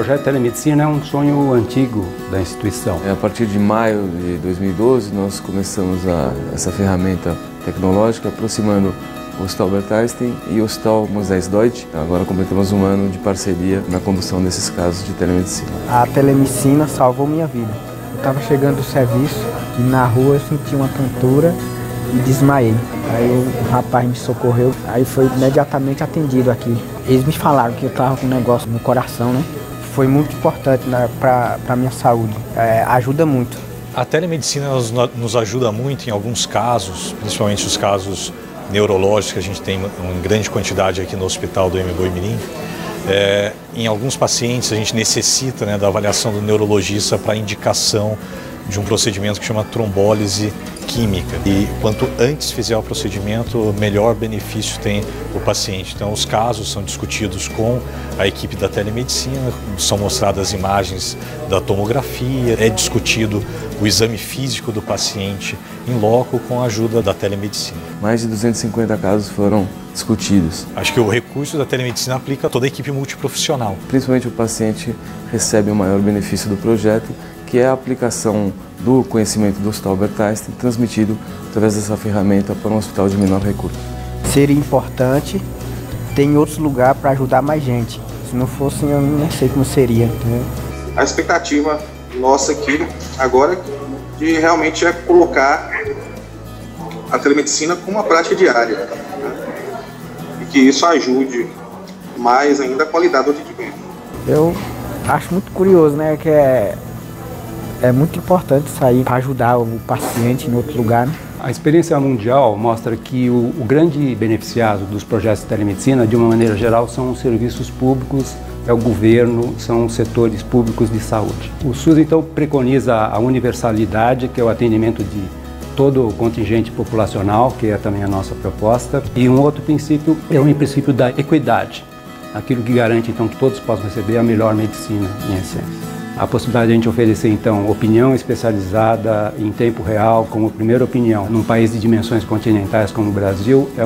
projeto de telemedicina é um sonho antigo da instituição. A partir de maio de 2012, nós começamos essa ferramenta tecnológica aproximando o Hospital Albert Einstein e o Hospital Moisés Deutsch. Agora completamos um ano de parceria na condução desses casos de telemedicina. A telemedicina salvou minha vida. Eu estava chegando do serviço e na rua eu senti uma tontura e desmaiei. Aí o rapaz me socorreu, aí foi imediatamente atendido aqui. Eles me falaram que eu estava com um negócio no coração, né? Foi muito importante para a minha saúde, ajuda muito. A telemedicina nos ajuda muito em alguns casos, principalmente os casos neurológicos que a gente tem em grande quantidade aqui no hospital do Boi-Mirim. Em alguns pacientes a gente necessita, né, da avaliação do neurologista para indicação de um procedimento que chama trombólise química. E quanto antes fizer o procedimento, melhor benefício tem o paciente. Então os casos são discutidos com a equipe da telemedicina, são mostradas imagens da tomografia, é discutido o exame físico do paciente em loco com a ajuda da telemedicina. Mais de 250 casos foram discutidos. Acho que o recurso da telemedicina aplica a toda a equipe multiprofissional. Principalmente o paciente recebe o maior benefício do projeto, que é a aplicação do conhecimento do Hospital Albert Einstein transmitido através dessa ferramenta para um hospital de menor recurso. Seria importante ter em outros lugares para ajudar mais gente. Se não fosse, eu nem sei como seria. Né? A expectativa nossa aqui agora de realmente é colocar a telemedicina como uma prática diária, né? E que isso ajude mais ainda a qualidade do atendimento. Eu acho muito curioso, né, que é muito importante sair para ajudar o paciente em outro lugar. Né? A experiência mundial mostra que o grande beneficiado dos projetos de telemedicina, de uma maneira geral, são os serviços públicos, é o governo, são os setores públicos de saúde. O SUS, então, preconiza a universalidade, que é o atendimento de todo o contingente populacional, que é também a nossa proposta. E um outro princípio é o princípio da equidade, aquilo que garante, então, que todos possam receber a melhor medicina, em essência. A possibilidade de a gente oferecer, então, opinião especializada em tempo real, como primeira opinião, num país de dimensões continentais como o Brasil, é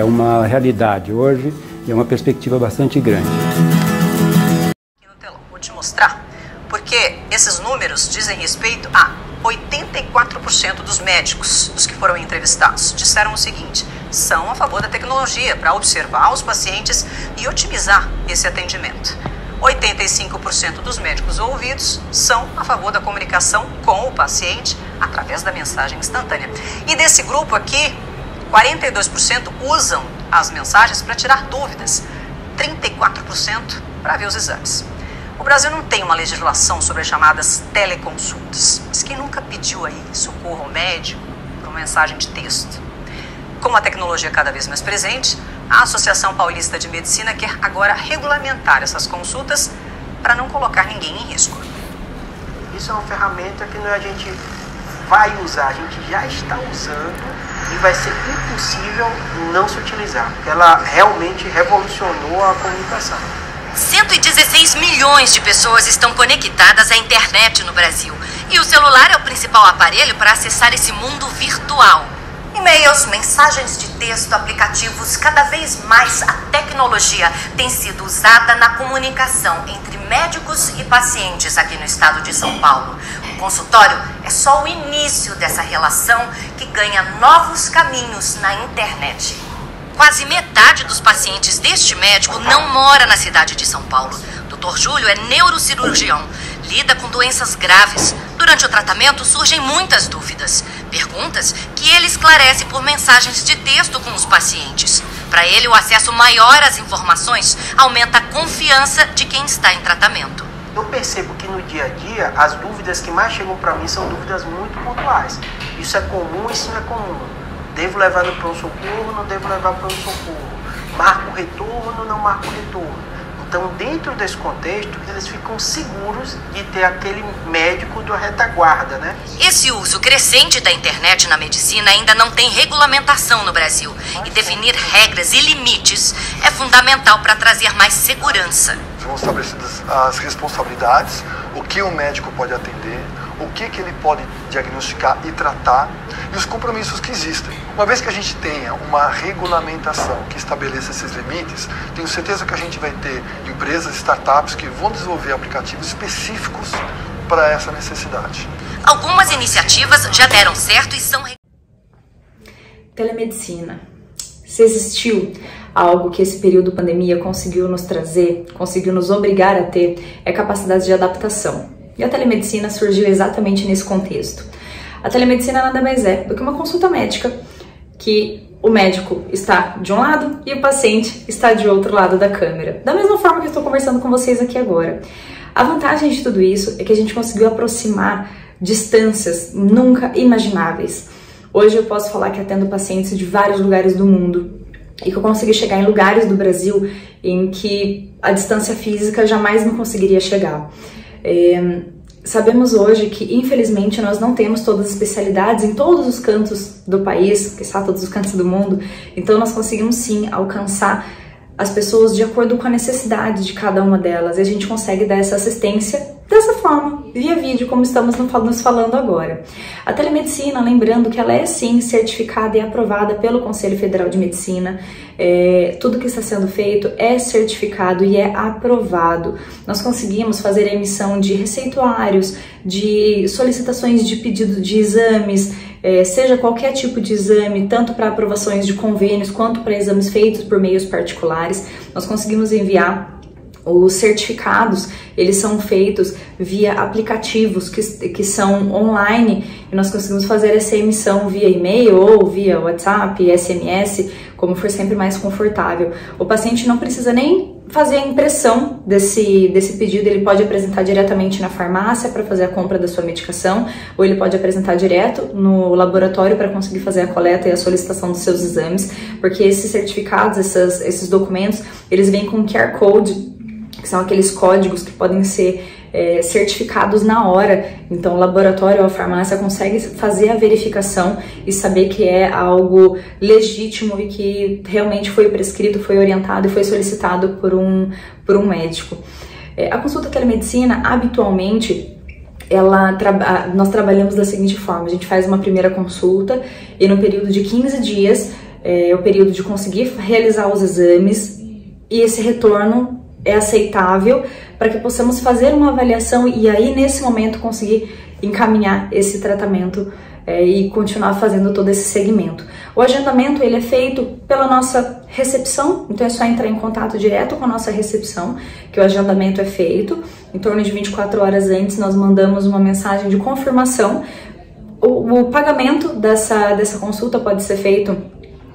uma realidade hoje e é uma perspectiva bastante grande. Aqui no telão, vou te mostrar, porque esses números dizem respeito a 84% dos médicos, dos que foram entrevistados, disseram o seguinte: são a favor da tecnologia para observar os pacientes e otimizar esse atendimento. 85% dos médicos ouvidos são a favor da comunicação com o paciente através da mensagem instantânea. E desse grupo aqui, 42% usam as mensagens para tirar dúvidas, 34% para ver os exames. O Brasil não tem uma legislação sobre as chamadas teleconsultas, mas quem nunca pediu aí socorro ao médico por uma mensagem de texto? Com a tecnologia cada vez mais presente, a Associação Paulista de Medicina quer agora regulamentar essas consultas para não colocar ninguém em risco. Isso é uma ferramenta que a gente vai usar, a gente já está usando e vai ser impossível não se utilizar, porque ela realmente revolucionou a comunicação. 116 milhões de pessoas estão conectadas à internet no Brasil e o celular é o principal aparelho para acessar esse mundo virtual. E-mails, mensagens de texto, aplicativos, cada vez mais a tecnologia tem sido usada na comunicação entre médicos e pacientes aqui no estado de São Paulo. O consultório é só o início dessa relação que ganha novos caminhos na internet. Quase metade dos pacientes deste médico não mora na cidade de São Paulo. Dr. Júlio é neurocirurgião, lida com doenças graves. Durante o tratamento surgem muitas dúvidas, perguntas que ele esclarece por mensagens de texto com os pacientes. Para ele, o acesso maior às informações aumenta a confiança de quem está em tratamento. Eu percebo que no dia a dia, as dúvidas que mais chegam para mim são dúvidas muito pontuais. Isso é comum, isso não é comum. Devo levar no pronto-socorro, não devo levar para o pronto-socorro. Marco retorno, não marco retorno. Então, dentro desse contexto, eles ficam seguros de ter aquele médico da retaguarda, né? Esse uso crescente da internet na medicina ainda não tem regulamentação no Brasil. E definir regras e limites é fundamental para trazer mais segurança. São estabelecidas as responsabilidades, o que o médico pode atender, o que ele pode diagnosticar e tratar e os compromissos que existem. Uma vez que a gente tenha uma regulamentação que estabeleça esses limites, tenho certeza que a gente vai ter empresas, startups que vão desenvolver aplicativos específicos para essa necessidade. Algumas iniciativas já deram certo e são... Telemedicina. Se existiu algo que esse período de pandemia conseguiu nos trazer, conseguiu nos obrigar a ter, é capacidade de adaptação. E a telemedicina surgiu exatamente nesse contexto. A telemedicina nada mais é do que uma consulta médica que o médico está de um lado e o paciente está de outro lado da câmera. Da mesma forma que eu estou conversando com vocês aqui agora. A vantagem de tudo isso é que a gente conseguiu aproximar distâncias nunca imagináveis. Hoje eu posso falar que atendo pacientes de vários lugares do mundo e que eu consegui chegar em lugares do Brasil em que a distância física jamais me conseguiria chegar. Sabemos hoje que, infelizmente, nós não temos todas as especialidades em todos os cantos do país, que está todos os cantos do mundo, então nós conseguimos sim alcançar as pessoas de acordo com a necessidade de cada uma delas, e a gente consegue dar essa assistência dessa forma, via vídeo, como estamos nos falando agora. A telemedicina, lembrando que ela é sim certificada e aprovada pelo Conselho Federal de Medicina, tudo que está sendo feito é certificado e é aprovado. Nós conseguimos fazer a emissão de receituários, de solicitações de pedido de exames, seja qualquer tipo de exame, tanto para aprovações de convênios quanto para exames feitos por meios particulares. Nós conseguimos enviar os certificados, eles são feitos via aplicativos que são online, e nós conseguimos fazer essa emissão via e-mail ou via WhatsApp, SMS, como for sempre mais confortável. O paciente não precisa nem fazer a impressão desse pedido, ele pode apresentar diretamente na farmácia para fazer a compra da sua medicação, ou ele pode apresentar direto no laboratório para conseguir fazer a coleta e a solicitação dos seus exames, porque esses certificados, esses documentos, eles vêm com QR Code, que são aqueles códigos que podem ser certificados na hora. Então o laboratório ou a farmácia consegue fazer a verificação e saber que é algo legítimo e que realmente foi prescrito, foi orientado e foi solicitado por um médico. A consulta telemedicina, habitualmente, nós trabalhamos da seguinte forma: a gente faz uma primeira consulta e no período de 15 dias é o período de conseguir realizar os exames, e esse retorno é aceitável para que possamos fazer uma avaliação e aí nesse momento conseguir encaminhar esse tratamento e continuar fazendo todo esse segmento. O agendamento ele é feito pela nossa recepção, então é só entrar em contato direto com a nossa recepção, que o agendamento é feito. Em torno de 24 horas antes nós mandamos uma mensagem de confirmação. O pagamento dessa consulta pode ser feito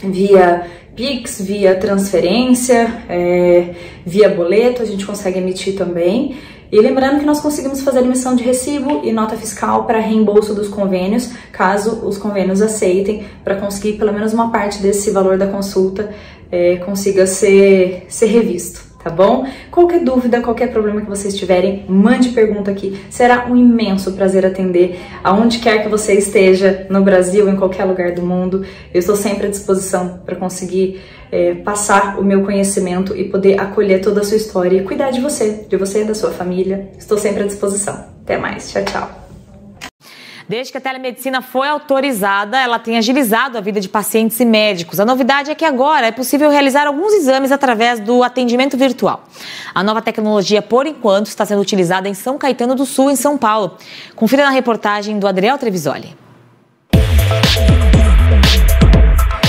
via Pix, via transferência, via boleto, a gente consegue emitir também. E lembrando que nós conseguimos fazer emissão de recibo e nota fiscal para reembolso dos convênios, caso os convênios aceitem, para conseguir pelo menos uma parte desse valor da consulta consiga ser revisto. Tá bom? Qualquer dúvida, qualquer problema que vocês tiverem, mande pergunta aqui. Será um imenso prazer atender aonde quer que você esteja, no Brasil, em qualquer lugar do mundo. Eu estou sempre à disposição para conseguir passar o meu conhecimento e poder acolher toda a sua história e cuidar de você e da sua família. Estou sempre à disposição. Até mais. Tchau, tchau. Desde que a telemedicina foi autorizada, ela tem agilizado a vida de pacientes e médicos. A novidade é que agora é possível realizar alguns exames através do atendimento virtual. A nova tecnologia, por enquanto, está sendo utilizada em São Caetano do Sul, em São Paulo. Confira na reportagem do Adriel Trevisoli.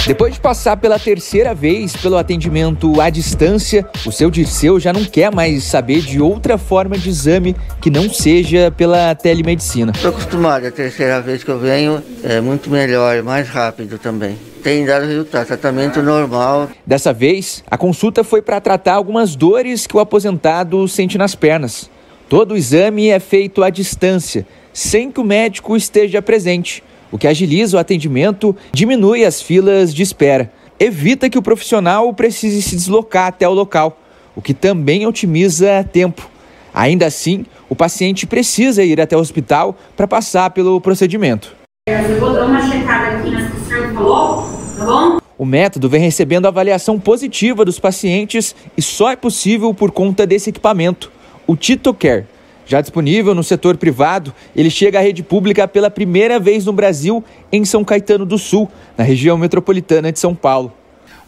Depois de passar pela terceira vez pelo atendimento à distância, o seu Dirceu já não quer mais saber de outra forma de exame que não seja pela telemedicina. Estou acostumado, a terceira vez que eu venho é muito melhor, mais rápido também. Tem dado resultado, tratamento normal. Dessa vez, a consulta foi para tratar algumas dores que o aposentado sente nas pernas. Todo o exame é feito à distância, sem que o médico esteja presente, o que agiliza o atendimento, diminui as filas de espera, evita que o profissional precise se deslocar até o local, o que também otimiza tempo. Ainda assim, o paciente precisa ir até o hospital para passar pelo procedimento. Eu vou dar uma checada aqui nas que o senhor falou, tá bom? O método vem recebendo avaliação positiva dos pacientes e só é possível por conta desse equipamento, o TitoCare. Já disponível no setor privado, ele chega à rede pública pela primeira vez no Brasil, em São Caetano do Sul, na região metropolitana de São Paulo.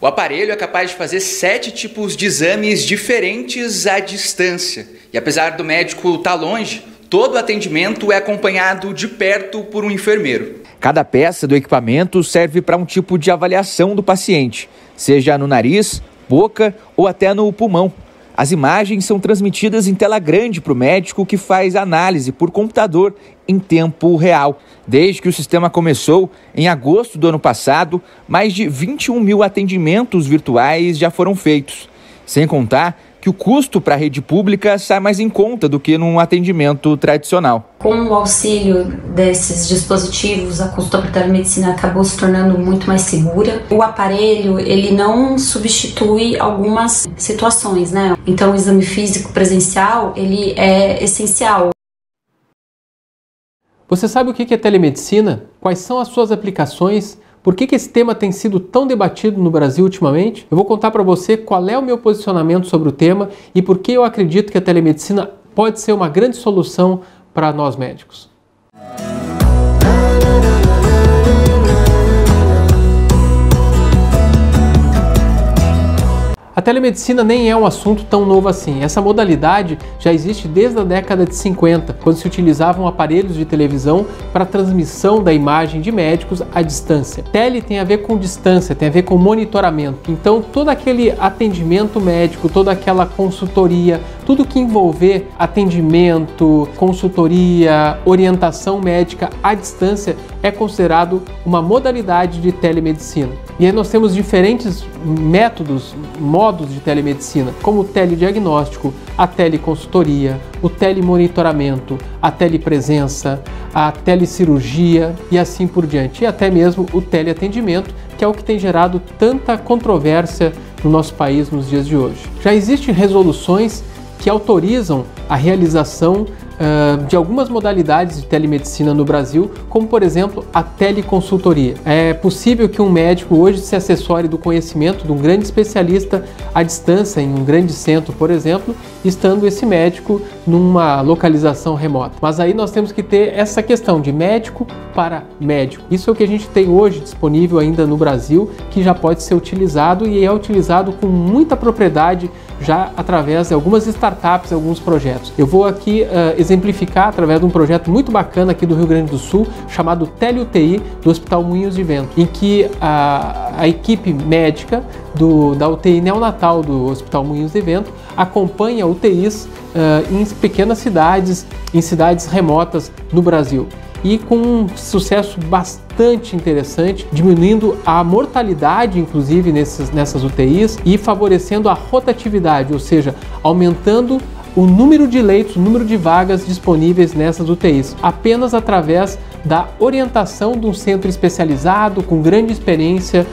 O aparelho é capaz de fazer 7 tipos de exames diferentes à distância. E apesar do médico estar longe, todo o atendimento é acompanhado de perto por um enfermeiro. Cada peça do equipamento serve para um tipo de avaliação do paciente, seja no nariz, boca ou até no pulmão. As imagens são transmitidas em tela grande para o médico, que faz análise por computador em tempo real. Desde que o sistema começou, em agosto do ano passado, mais de 21 mil atendimentos virtuais já foram feitos. Sem contar que o custo para a rede pública sai mais em conta do que num atendimento tradicional. Com o auxílio desses dispositivos, a consulta por telemedicina acabou se tornando muito mais segura. O aparelho, ele não substitui algumas situações, né? Então, o exame físico presencial, ele é essencial. Você sabe o que é telemedicina? Quais são as suas aplicações? Por que esse tema tem sido tão debatido no Brasil ultimamente? Eu vou contar para você qual é o meu posicionamento sobre o tema e por que eu acredito que a telemedicina pode ser uma grande solução para nós médicos. A telemedicina nem é um assunto tão novo assim. Essa modalidade já existe desde a década de 50, quando se utilizavam aparelhos de televisão para transmissão da imagem de médicos à distância. Tele tem a ver com distância, tem a ver com monitoramento. Então, todo aquele atendimento médico, toda aquela consultoria, tudo que envolver atendimento, consultoria, orientação médica à distância é considerado uma modalidade de telemedicina. E aí nós temos diferentes métodos, modos de telemedicina, como o telediagnóstico, a teleconsultoria, o telemonitoramento, a telepresença, a telecirurgia e assim por diante. E até mesmo o teleatendimento, que é o que tem gerado tanta controvérsia no nosso país nos dias de hoje. Já existem resoluções que autorizam a realização de algumas modalidades de telemedicina no Brasil, como por exemplo a teleconsultoria. É possível que um médico hoje se assessore do conhecimento de um grande especialista à distância, em um grande centro, por exemplo, estando esse médico numa localização remota. Mas aí nós temos que ter essa questão de médico para médico. Isso é o que a gente tem hoje disponível ainda no Brasil, que já pode ser utilizado e é utilizado com muita propriedade já através de algumas startups, alguns projetos. Eu vou aqui exemplificar através de um projeto muito bacana aqui do Rio Grande do Sul, chamado TeleUTI, do Hospital Moinhos de Vento, em que a equipe médica da UTI neonatal do Hospital Moinhos de Vento acompanha UTIs em pequenas cidades, em cidades remotas no Brasil. E com um sucesso bastante interessante, diminuindo a mortalidade, inclusive, nessas UTIs e favorecendo a rotatividade, ou seja, aumentando o número de leitos, o número de vagas disponíveis nessas UTIs, apenas através da orientação de um centro especializado com grande experiência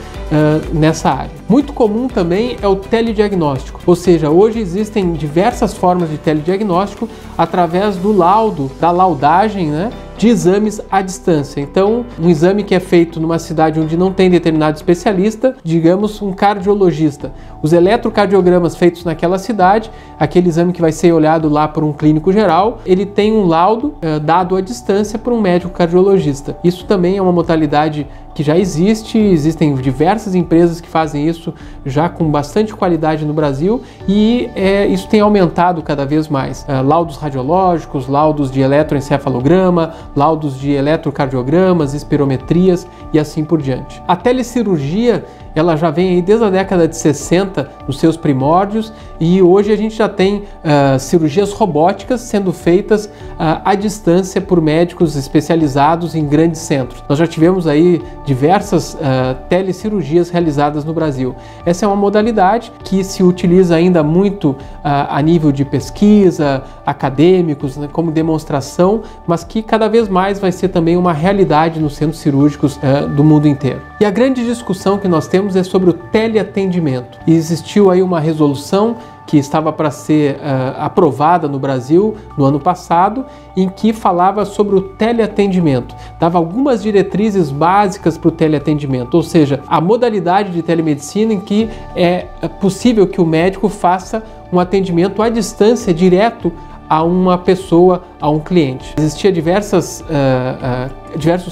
nessa área. Muito comum também é o telediagnóstico, ou seja, hoje existem diversas formas de telediagnóstico através do laudo, da laudagem, né, de exames à distância. Então, um exame que é feito numa cidade onde não tem determinado especialista, digamos um cardiologista, os eletrocardiogramas feitos naquela cidade, aquele exame que vai ser olhado lá por um clínico geral, ele tem um laudo dado à distância por um médico cardiologista. Isso também é uma modalidade que já existe, existem diversas empresas que fazem isso já com bastante qualidade no Brasil e isso tem aumentado cada vez mais. Laudos radiológicos, laudos de eletroencefalograma, laudos de eletrocardiogramas, espirometrias e assim por diante. A telecirurgia, ela já vem aí desde a década de 60 nos seus primórdios e hoje a gente já tem cirurgias robóticas sendo feitas à distância por médicos especializados em grandes centros. Nós já tivemos aí diversas telecirurgias realizadas no Brasil. Essa é uma modalidade que se utiliza ainda muito a nível de pesquisa, acadêmicos, né, como demonstração, mas que cada vez mais vai ser também uma realidade nos centros cirúrgicos do mundo inteiro. E a grande discussão que nós temos é sobre o teleatendimento. E existiu aí uma resolução que estava para ser aprovada no Brasil no ano passado, em que falava sobre o teleatendimento, dava algumas diretrizes básicas para o teleatendimento, ou seja, a modalidade de telemedicina em que é possível que o médico faça um atendimento à distância direto a uma pessoa, a um cliente. Existia diversos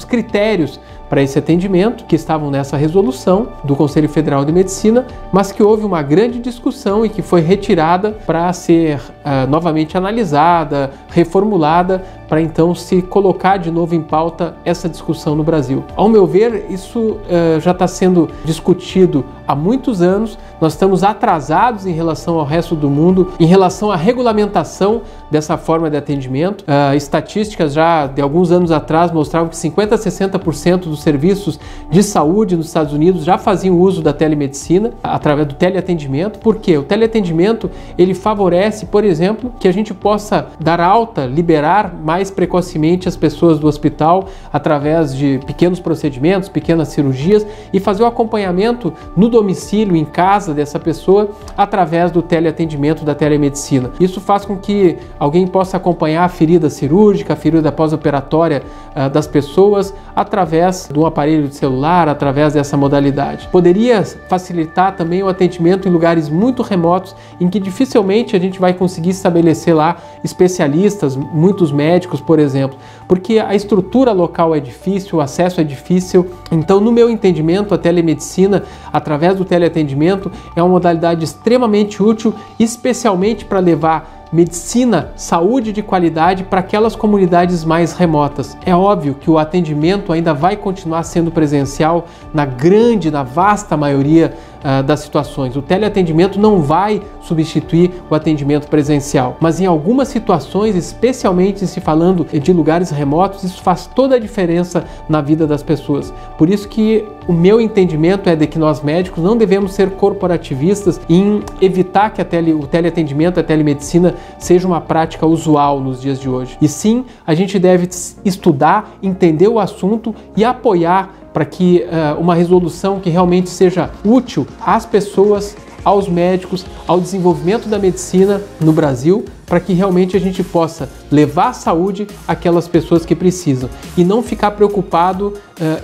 critérios para esse atendimento que estavam nessa resolução do Conselho Federal de Medicina, mas que houve uma grande discussão e que foi retirada para ser novamente analisada, reformulada, para então se colocar de novo em pauta essa discussão no Brasil. Ao meu ver, isso já está sendo discutido há muitos anos. Nós estamos atrasados em relação ao resto do mundo, em relação à regulamentação dessa forma de atendimento. Estatísticas já de alguns anos atrás mostravam que 50% a 60% dos serviços de saúde nos Estados Unidos já faziam uso da telemedicina através do teleatendimento. Por quê? O teleatendimento ele favorece, por exemplo, que a gente possa dar alta, liberar mais precocemente as pessoas do hospital através de pequenos procedimentos, pequenas cirurgias e fazer o acompanhamento no domicílio, em casa dessa pessoa através do teleatendimento da telemedicina. Isso faz com que alguém possa acompanhar a ferida cirúrgica, a ferida pós-operatória das pessoas através de um aparelho de celular, através dessa modalidade. Poderia facilitar também o atendimento em lugares muito remotos em que dificilmente a gente vai conseguir estabelecer lá especialistas, muitos médicos, por exemplo, porque a estrutura local é difícil, o acesso é difícil. Então, no meu entendimento, a telemedicina, através do teleatendimento, é uma modalidade extremamente útil, especialmente para levar medicina, saúde de qualidade para aquelas comunidades mais remotas. É óbvio que o atendimento ainda vai continuar sendo presencial na vasta maioria das situações. O teleatendimento não vai substituir o atendimento presencial, mas em algumas situações, especialmente se falando de lugares remotos, isso faz toda a diferença na vida das pessoas. Por isso que o meu entendimento é de que nós médicos não devemos ser corporativistas em evitar que o teleatendimento, a telemedicina seja uma prática usual nos dias de hoje. E sim, a gente deve estudar, entender o assunto e apoiar para que uma resolução que realmente seja útil às pessoas, aos médicos, ao desenvolvimento da medicina no Brasil, para que realmente a gente possa levar saúde àquelas pessoas que precisam e não ficar preocupado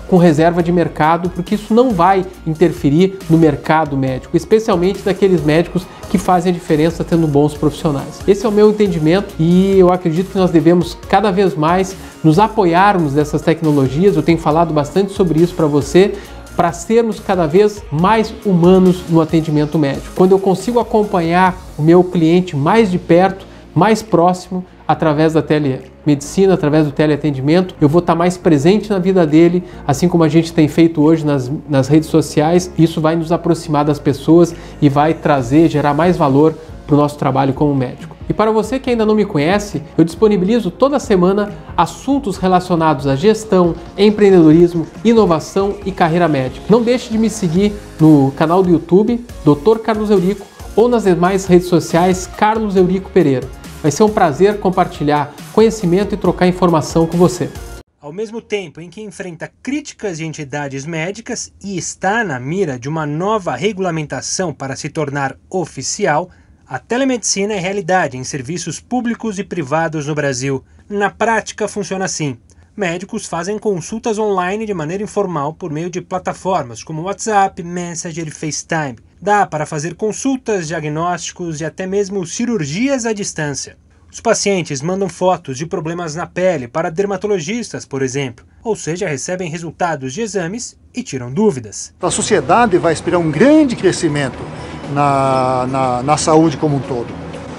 com reserva de mercado, porque isso não vai interferir no mercado médico, especialmente daqueles médicos que fazem a diferença tendo bons profissionais. Esse é o meu entendimento e eu acredito que nós devemos cada vez mais nos apoiarmos dessas tecnologias. Eu tenho falado bastante sobre isso para você, para sermos cada vez mais humanos no atendimento médico. Quando eu consigo acompanhar o meu cliente mais de perto, mais próximo, através da telemedicina, através do teleatendimento, eu vou estar mais presente na vida dele, assim como a gente tem feito hoje nas redes sociais. Isso vai nos aproximar das pessoas e vai gerar mais valor para o nosso trabalho como médico. E para você que ainda não me conhece, eu disponibilizo toda semana assuntos relacionados à gestão, empreendedorismo, inovação e carreira médica. Não deixe de me seguir no canal do YouTube, Dr. Carlos Eurico, ou nas demais redes sociais, Carlos Eurico Pereira. Vai ser um prazer compartilhar conhecimento e trocar informação com você. Ao mesmo tempo em que enfrenta críticas de entidades médicas e está na mira de uma nova regulamentação para se tornar oficial, a telemedicina é realidade em serviços públicos e privados no Brasil. Na prática, funciona assim. Médicos fazem consultas online de maneira informal por meio de plataformas como WhatsApp, Messenger e FaceTime. Dá para fazer consultas, diagnósticos e até mesmo cirurgias à distância. Os pacientes mandam fotos de problemas na pele para dermatologistas, por exemplo, ou seja, recebem resultados de exames e tiram dúvidas. A sociedade vai esperar um grande crescimento na saúde como um todo.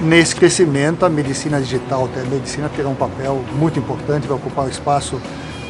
Nesse crescimento, a medicina digital, a telemedicina terá um papel muito importante, vai ocupar um espaço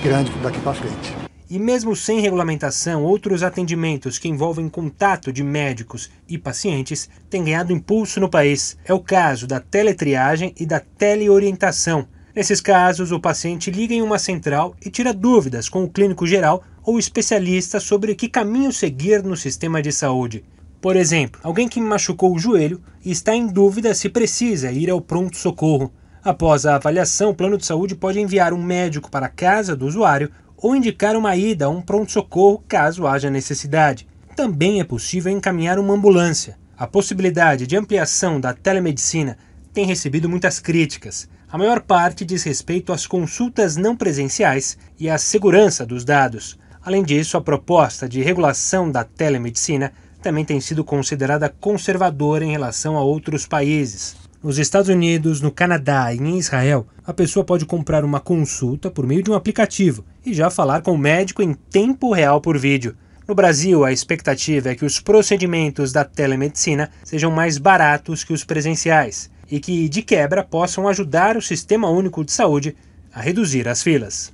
grande daqui para frente. E mesmo sem regulamentação, outros atendimentos que envolvem contato de médicos e pacientes têm ganhado impulso no país. É o caso da teletriagem e da teleorientação. Nesses casos, o paciente liga em uma central e tira dúvidas com o clínico geral ou especialista sobre que caminho seguir no sistema de saúde. Por exemplo, alguém que machucou o joelho e está em dúvida se precisa ir ao pronto-socorro. Após a avaliação, o plano de saúde pode enviar um médico para a casa do usuário ou indicar uma ida a um pronto-socorro caso haja necessidade. Também é possível encaminhar uma ambulância. A possibilidade de ampliação da telemedicina tem recebido muitas críticas. A maior parte diz respeito às consultas não presenciais e à segurança dos dados. Além disso, a proposta de regulação da telemedicina também tem sido considerada conservadora em relação a outros países. Nos Estados Unidos, no Canadá e em Israel, a pessoa pode comprar uma consulta por meio de um aplicativo e já falar com o médico em tempo real por vídeo. No Brasil, a expectativa é que os procedimentos da telemedicina sejam mais baratos que os presenciais e que, de quebra, possam ajudar o Sistema Único de Saúde a reduzir as filas.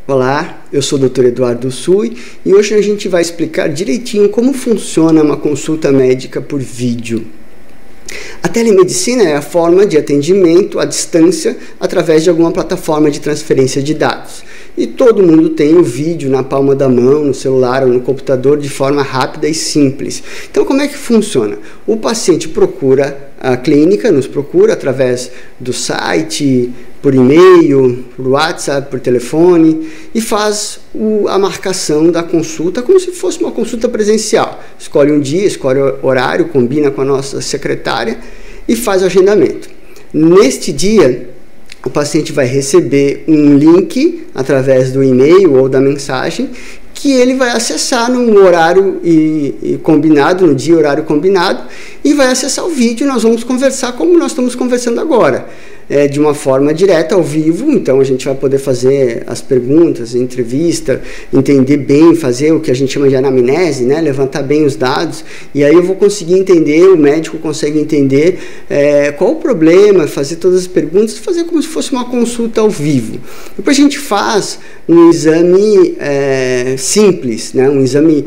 Olá, eu sou o Dr. Eduardo Sui e hoje a gente vai explicar direitinho como funciona uma consulta médica por vídeo. A telemedicina é a forma de atendimento à distância através de alguma plataforma de transferência de dados. E todo mundo tem o vídeo na palma da mão, no celular ou no computador de forma rápida e simples. Então, como é que funciona? O paciente procura a clínica, nos procura através do site, por e-mail, por WhatsApp, por telefone e faz a marcação da consulta como se fosse uma consulta presencial. Escolhe um dia, escolhe o horário, combina com a nossa secretária e faz o agendamento. Neste dia, o paciente vai receber um link através do e-mail ou da mensagem que ele vai acessar no horário combinado, no dia e horário combinado, e vai acessar o vídeo e nós vamos conversar como nós estamos conversando agora. De uma forma direta, ao vivo, então a gente vai poder fazer as perguntas, entrevista, entender bem, fazer o que a gente chama de anamnese, né? Levantar bem os dados, e aí eu vou conseguir entender, o médico consegue entender qual o problema, fazer todas as perguntas, fazer como se fosse uma consulta ao vivo. Depois a gente faz um exame simples, né? Um exame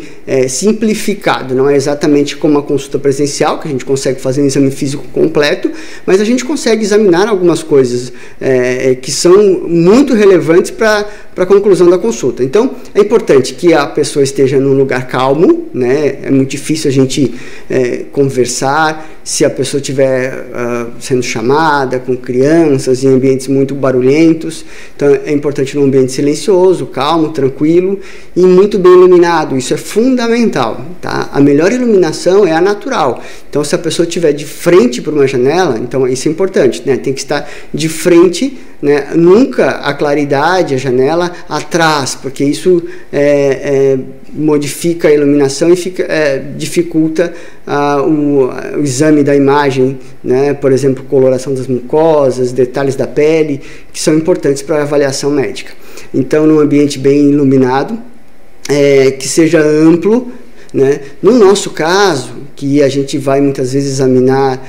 simplificado, não é exatamente como uma consulta presencial, que a gente consegue fazer um exame físico completo, mas a gente consegue examinar algumas coisas que são muito relevantes para a conclusão da consulta. Então, é importante que a pessoa esteja num lugar calmo, né? É muito difícil a gente conversar se a pessoa estiver sendo chamada com crianças em ambientes muito barulhentos. Então, é importante num ambiente silencioso, calmo, tranquilo e muito bem iluminado. Isso é fundamental, tá? A melhor iluminação é a natural. Então, se a pessoa estiver de frente para uma janela, então isso é importante, né? Tem que estar de frente, né? Nunca a claridade, a janela atrás, porque isso modifica a iluminação e dificulta o exame da imagem, né? Por exemplo, coloração das mucosas, detalhes da pele, que são importantes para a avaliação médica. Então, num ambiente bem iluminado, que seja amplo, né? No nosso caso, que a gente vai muitas vezes examinar,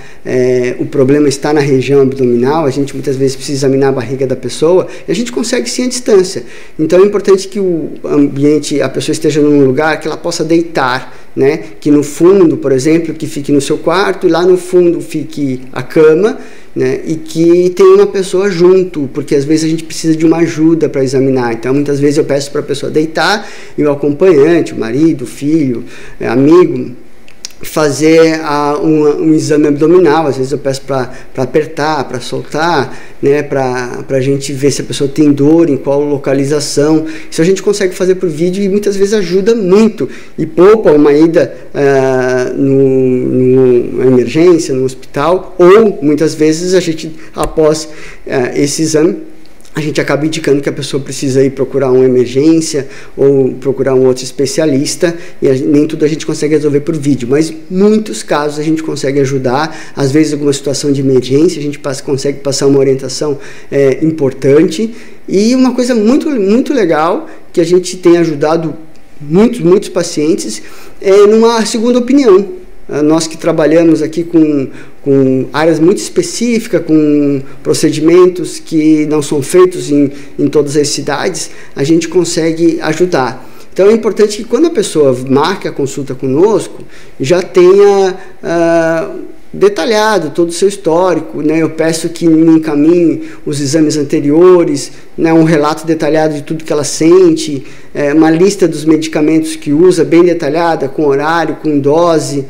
o problema está na região abdominal, a gente muitas vezes precisa examinar a barriga da pessoa, e a gente consegue sim a distância. Então é importante que o ambiente, a pessoa esteja num lugar que ela possa deitar, né? Que no fundo, por exemplo, que fique no seu quarto e lá no fundo fique a cama, né? E que tenha uma pessoa junto, porque às vezes a gente precisa de uma ajuda para examinar. Então muitas vezes eu peço para a pessoa deitar e o acompanhante, o marido, o filho, amigo, fazer um exame abdominal. Às vezes eu peço para apertar, para soltar, né, para a gente ver se a pessoa tem dor, em qual localização. Isso a gente consegue fazer por vídeo e muitas vezes ajuda muito e poupa uma ida numa emergência, no hospital, ou muitas vezes a gente, após esse exame, a gente acaba indicando que a pessoa precisa ir procurar uma emergência ou procurar um outro especialista, e nem tudo a gente consegue resolver por vídeo, mas muitos casos a gente consegue ajudar. Às vezes alguma situação de emergência a gente consegue passar uma orientação importante. E uma coisa muito legal que a gente tem ajudado muitos pacientes numa segunda opinião. Nós que trabalhamos aqui com áreas muito específicas, com procedimentos que não são feitos em todas as cidades, a gente consegue ajudar. Então é importante que quando a pessoa marque a consulta conosco, já tenha detalhado todo o seu histórico, né? Eu peço que me encaminhe os exames anteriores, né? Um relato detalhado de tudo que ela sente, uma lista dos medicamentos que usa, bem detalhada, com horário, com dose.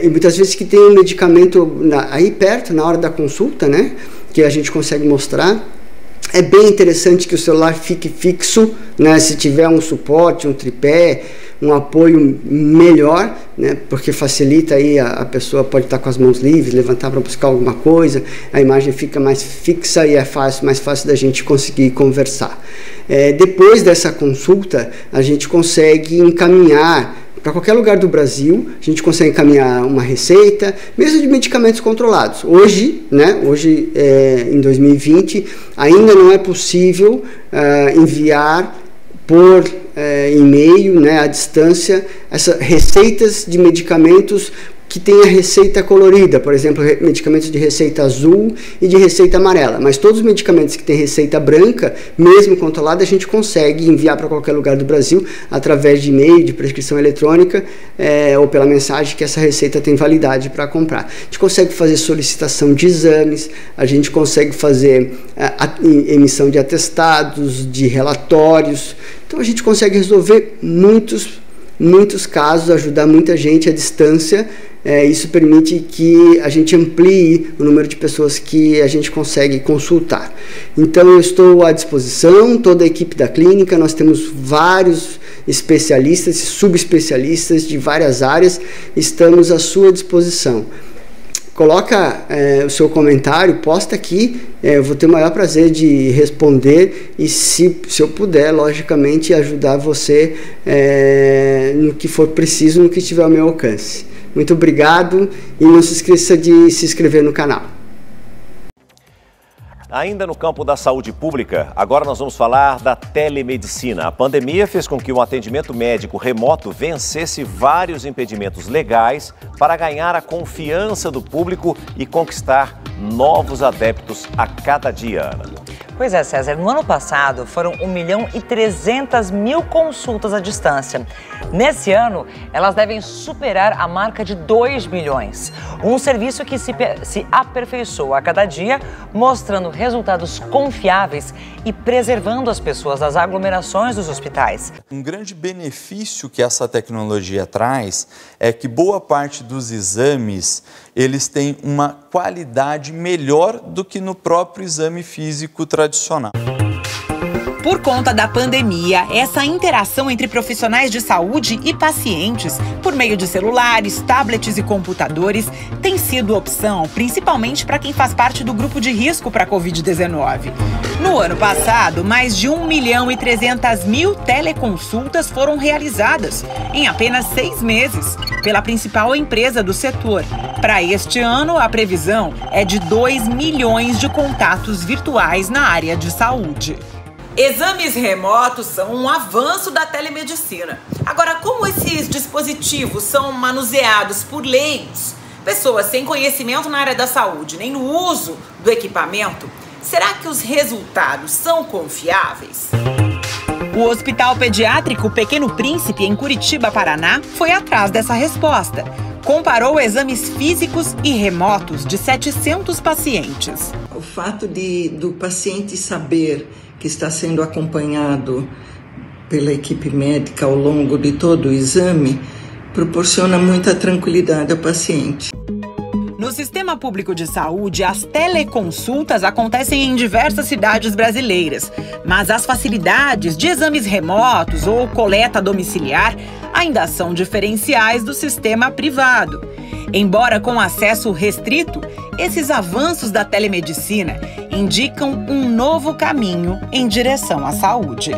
E muitas vezes que tem um medicamento aí perto, na hora da consulta, né, que a gente consegue mostrar. É bem interessante que o celular fique fixo, né, se tiver um suporte, um tripé, um apoio melhor, né, porque facilita aí, a pessoa pode estar com as mãos livres, levantar para buscar alguma coisa, a imagem fica mais fixa e é mais fácil da gente conseguir conversar. Depois dessa consulta, a gente consegue encaminhar para qualquer lugar do Brasil, a gente consegue encaminhar uma receita, mesmo de medicamentos controlados. Hoje, em 2020, ainda não é possível enviar por e-mail, à distância, essas receitas de medicamentos que tem a receita colorida, por exemplo, medicamentos de receita azul e de receita amarela. Mas todos os medicamentos que têm receita branca, mesmo controlada, a gente consegue enviar para qualquer lugar do Brasil através de e-mail, de prescrição eletrônica ou pela mensagem que essa receita tem validade para comprar. A gente consegue fazer solicitação de exames, a gente consegue fazer emissão de atestados, de relatórios. Então a gente consegue resolver muitos casos, ajudar muita gente à distância. Isso permite que a gente amplie o número de pessoas que a gente consegue consultar. Então eu estou à disposição, toda a equipe da clínica, nós temos vários especialistas, subespecialistas de várias áreas, estamos à sua disposição. Coloca o seu comentário, posta aqui, eu vou ter o maior prazer de responder e se eu puder, logicamente, ajudar você no que for preciso, no que estiver ao meu alcance. Muito obrigado e não se esqueça de se inscrever no canal. Ainda no campo da saúde pública, agora nós vamos falar da telemedicina. A pandemia fez com que o atendimento médico remoto vencesse vários impedimentos legais para ganhar a confiança do público e conquistar novos adeptos a cada dia, Ana. Pois é, César, no ano passado foram 1.300.000 consultas à distância. Nesse ano, elas devem superar a marca de 2 milhões. Um serviço que se aperfeiçoa a cada dia, mostrando resultados confiáveis e preservando as pessoas das aglomerações dos hospitais. Um grande benefício que essa tecnologia traz é que boa parte dos exames eles têm uma qualidade melhor do que no próprio exame físico tradicional. Por conta da pandemia, essa interação entre profissionais de saúde e pacientes, por meio de celulares, tablets e computadores, tem sido opção, principalmente para quem faz parte do grupo de risco para a Covid-19. No ano passado, mais de 1.300.000 teleconsultas foram realizadas, em apenas 6 meses, pela principal empresa do setor. Para este ano, a previsão é de 2 milhões de contatos virtuais na área de saúde. Exames remotos são um avanço da telemedicina. Agora, como esses dispositivos são manuseados por leigos, pessoas sem conhecimento na área da saúde, nem no uso do equipamento, será que os resultados são confiáveis? O Hospital Pediátrico Pequeno Príncipe, em Curitiba, Paraná, foi atrás dessa resposta. Comparou exames físicos e remotos de 700 pacientes. O fato do paciente saber que está sendo acompanhado pela equipe médica ao longo de todo o exame proporciona muita tranquilidade ao paciente. No Sistema Público de Saúde, as teleconsultas acontecem em diversas cidades brasileiras, mas as facilidades de exames remotos ou coleta domiciliar ainda são diferenciais do sistema privado. Embora com acesso restrito, esses avanços da telemedicina indicam um novo caminho em direção à saúde.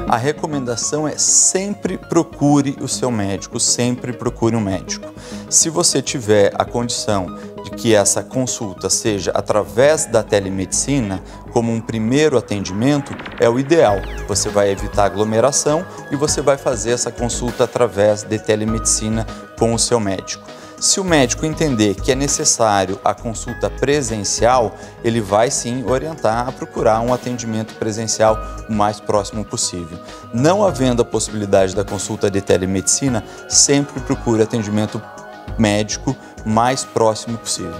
A recomendação é sempre procure o seu médico, sempre procure um médico. Se você tiver a condição de que essa consulta seja através da telemedicina, como um primeiro atendimento, é o ideal. Você vai evitar aglomeração e você vai fazer essa consulta através de telemedicina com o seu médico. Se o médico entender que é necessário a consulta presencial, ele vai sim orientar a procurar um atendimento presencial o mais próximo possível. Não havendo a possibilidade da consulta de telemedicina, sempre procure atendimento médico mais próximo possível.